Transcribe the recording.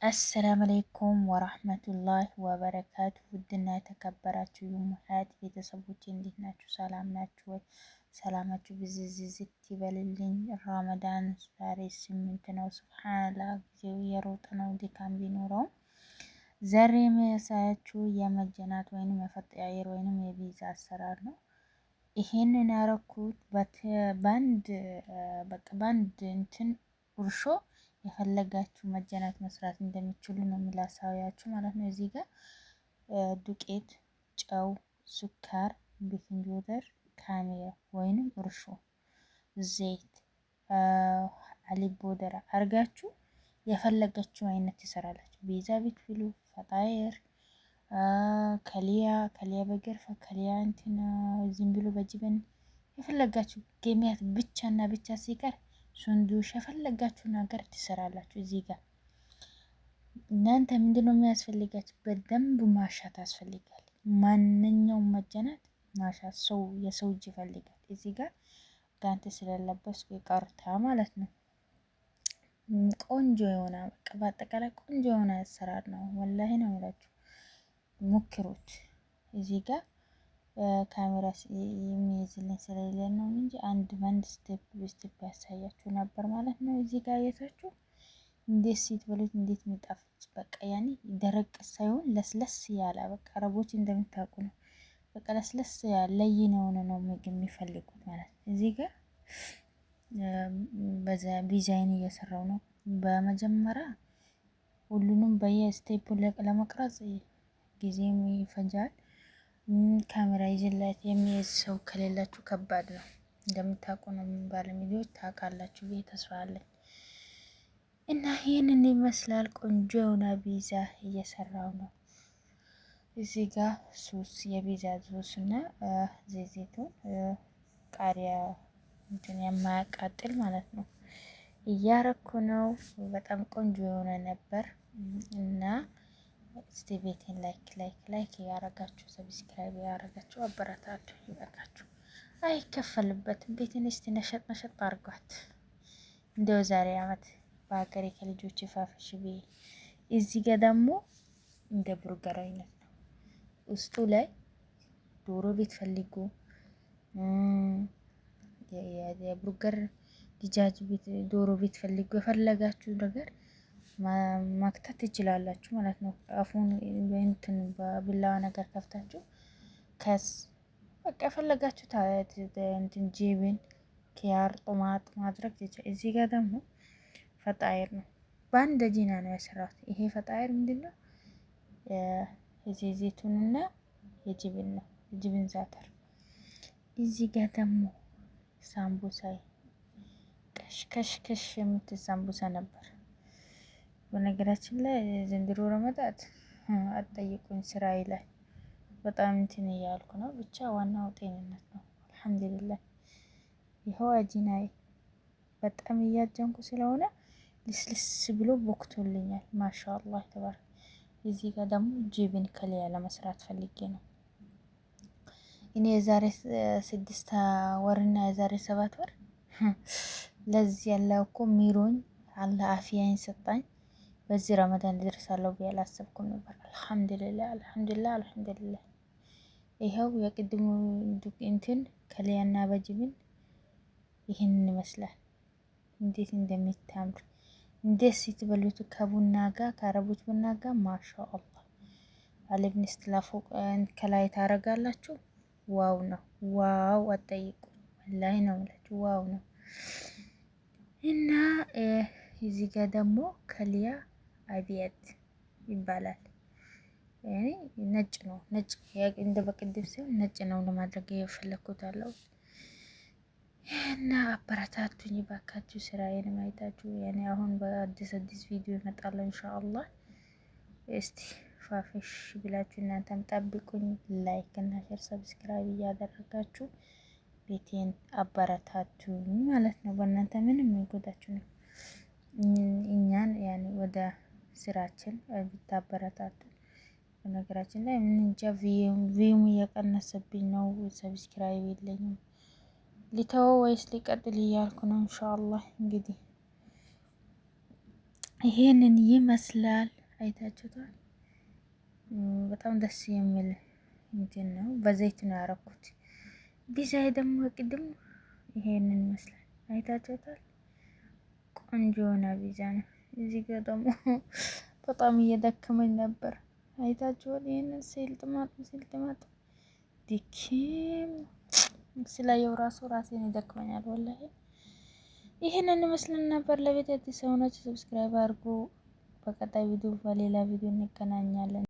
አሰላም አለይኩም ወራህመቱላህ ወበረካቱ። ውድና የተከበራችሁ የሙሀት ቤተሰቦች እንዴት ናችሁ? ሰላም ናችሁ ወይ? ሰላማችሁ ብዝዝዝት ይበልልኝ። ረመዳን ዛሬ 8 ነው። ሱብሃንአላህ ጊዜው እየሮጠ ነው። ድካም ቢኖረውም ዛሬ የሚያሳያችሁ የመጀናት ወይንም የፈጣየር ወይንም የቪዛ አሰራር ነው። ይሄንን ያረኩት በአንድ እንትን እርሾ የፈለጋችሁ መጀናት መስራት እንደሚችሉ ነው የሚላሳያችሁ ማለት ነው። እዚህ ጋር ዱቄት፣ ጨው፣ ሱካር፣ ቤኪንግ ፓውደር፣ ካሜራ ወይንም እርሾ፣ ዘይት፣ አሊብ ቦደራ አርጋችሁ የፈለጋችሁ አይነት ትሰራላችሁ። ቤዛ ብትብሉ ፈጣየር ከሊያ በገርፈ ከሊያ እንትን ዝም ብሎ በጅበን የፈለጋችሁ ገሚያት ብቻና ብቻ ሲቀር ሱንዱሽ የፈለጋችሁ ነገር ትሰራላችሁ። እዚህ ጋር እናንተ ምንድነው የሚያስፈልጋችሁ? በደንብ ማሻት ያስፈልጋል። ማንኛውም መጀናት ማሻት የሰው እጅ ይፈልጋል። እዚህ ጋር ጋንት ስለለበስኩ ይቀርታ ማለት ነው። ቆንጆ የሆነ በቃ በአጠቃላይ ቆንጆ የሆነ አሰራር ነው። ወላሂ ነው የምላችሁ፣ ሞክሩት። እዚህ ጋር ካሜራ የሚይዝልኝ ስለሌለ ነው እንጂ በአንድ ስቴፕ በስቴፕ ያሳያችሁ ነበር ማለት ነው። እዚህ ጋር የታችሁ እንዴት ሲትበሉት እንዴት የሚጣፍጥ በቃ ያኔ ደረቅ ሳይሆን ለስለስ ያለ በቃ አረቦች እንደምታውቁ ነው። በቃ ለስለስ ያለ ለይነውን ነው ምግብ የሚፈልጉት ማለት ነው። እዚህ ጋር በዛ ዲዛይን እየሰራው ነው። በመጀመሪያ ሁሉንም በየስቴፕ ለመቅረጽ ጊዜም ይፈጃል። ካሜራ ይዘላት የሚይዝ ሰው ከሌላችሁ ከባድ ነው። እንደምታውቁ ነው ባለሚዲያዎች ታውቃላችሁ ብዬ ተስፋ አለኝ። እና ይህንን ይመስላል። ቆንጆ የሆነ ቪዛ እየሰራው ነው። እዚህ ጋር ሶስ የቪዛ ሶስ እና ዘይቱን ቃሪያ እንትን የማያቃጥል ማለት ነው እያረኩ ነው። በጣም ቆንጆ የሆነ ነበር እና እስቲ ቤቴን ላይክ ያረጋችሁ ሰብስክራይብ ያረጋችሁ አበረታቱ። ይበቃችሁ፣ አይከፈልበትም። ቤቴን እስቲ ነሸጥ አርጓት። እንደው ዛሬ አመት በሀገሬ ከልጆች ፋፍሽ ቤ። እዚህ ጋር ደግሞ እንደ ቡርገር አይነት ነው። ውስጡ ላይ ዶሮ ቤት ፈልጉ የቡርገር ዲጃጅ ቤት ዶሮ ቤት ፈልጉ የፈለጋችሁ ነገር ማክተት ትችላላችሁ ማለት ነው። አፉን በእንትን በቢላዋ ነገር ከፍታችሁ በቃ የፈለጋችሁ እንትን ጂብን ኪያር ጦማጥ ማድረግ ትችላላችሁ። እዚህ ጋር ደግሞ ፈጣየር ነው። በአንድ ጂና ነው ያሰራሁት። ይሄ ፈጣየር ምንድነው? የዘይቱንና የጅብን ነው። የጅብን ዛተር። እዚህ ጋር ደግሞ ሳምቡሳይ ከሽከሽ የምትል ሳምቡሳ ነበር። በነገራችን ላይ ዘንድሮ ረመዳት አትጠይቁኝ፣ ስራዬ ላይ በጣም እንትን እያልኩ ነው። ብቻ ዋናው ጤንነት ነው። አልሐምዱሊላህ። ይኸው አጂናይ በጣም እያጀንኩ ስለሆነ ልስልስ ብሎ ቦክቶልኛል። ማሻአላህ ተባረክ። እዚህ ጋር ደግሞ ጂብን ከሊያ ለመስራት ፈልጌ ነው። እኔ የዛሬ 6 ወርና የዛሬ 7 ወር ለዚህ ያለው እኮ ሚሮኝ አላህ አፊያን ሰጣኝ። በዚህ ረመዳን ደርሳለሁ ብዬ አላሰብኩም ነበር። አልሐምዱሊላህ። ይኸው የቅድሙ እንትን ከሊያና በጅብን ይህንን ይመስላል። እንዴት እንደሚታምር እንዴት ሲትበሉት ከቡና ጋር ከአረቦች ቡና ጋር ማሻአላህ አለብን ስትላፎ ከላይ ታረጋላችሁ። ዋው ነው ዋው፣ አትጠይቁ። ወላሂ ነው የምላችሁ ዋው ነው። እና እዚህ ጋር ደግሞ ከሊያ አብያት ይባላል። ነጭ ነው። ነጭ እንደ በቅድም ሲሆን ነጭ ነው ለማድረግ የፈለኩት አለው። እና አበረታቱኝ ባካችሁ፣ ስራዬን ማየታችሁ። ያኔ አሁን በአዲስ ቪዲዮ ይመጣል ኢንሻአላህ። እስቲ ፋፍሽ ብላችሁ እናንተም ጠብቁኝ። ላይክ እና ሼር ሰብስክራይብ እያደረጋችሁ ቤቴን አበረታቱኝ ማለት ነው። በእናንተ ምንም የሚጎዳችሁ ነው። እኛን ያኔ ወደ ስራችን ብታበረታቱ። በነገራችን ላይ ምን እንጃ ቪዩም እየቀነሰብኝ ነው። ሰብስክራይብ የለኝም። ሊተወው ወይስ ሊቀጥል እያልኩ ነው። ኢንሻአላህ እንግዲህ ይሄንን ይመስላል። አይታችሁታል። በጣም ደስ የሚል እንትን ነው። በዘይት ነው ያረኩት። ቢዛይ ደግሞ ቅድም ይሄንን ይመስላል። አይታችሁታል። ቆንጆ የሆነ ቢዛ ነው። እዚህ ጋር ደግሞ በጣም እየደከመኝ ነበር። አይታችኋል። ይሄንን ስልጥማጥ ዲኪም ስላየው ራሴን ይደክመኛል ወላሂ። ይሄንን ይመስልን ነበር። ለቤት አዲስ ሰው ናችሁ ሰብስክራይብ አድርጉ። በቀጣይ ቪዲዮ በሌላ ቪዲዮ እንገናኛለን።